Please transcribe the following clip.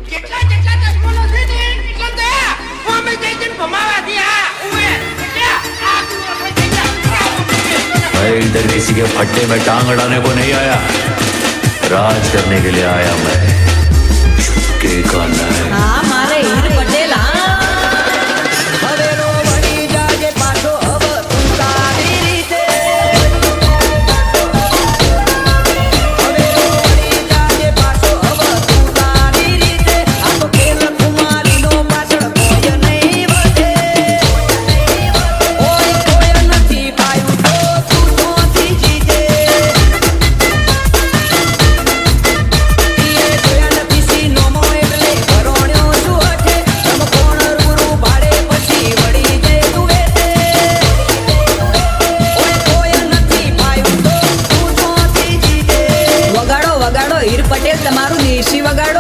કેટલા કેટલા દસમોનો છે ને એટલા તો હું અમે જઈને ભમાવા દી હા ઉએ કેટલા આ તું આપણે થઈ જા मैं इधर किसी के फट्टे में टांग अड़ाने को नहीं आया, राज करने के लिए आया मैं। चुपके का नहीं। हाँ मारे हीर पटेल हाँ પટેલ તમારું દેશી વગાડો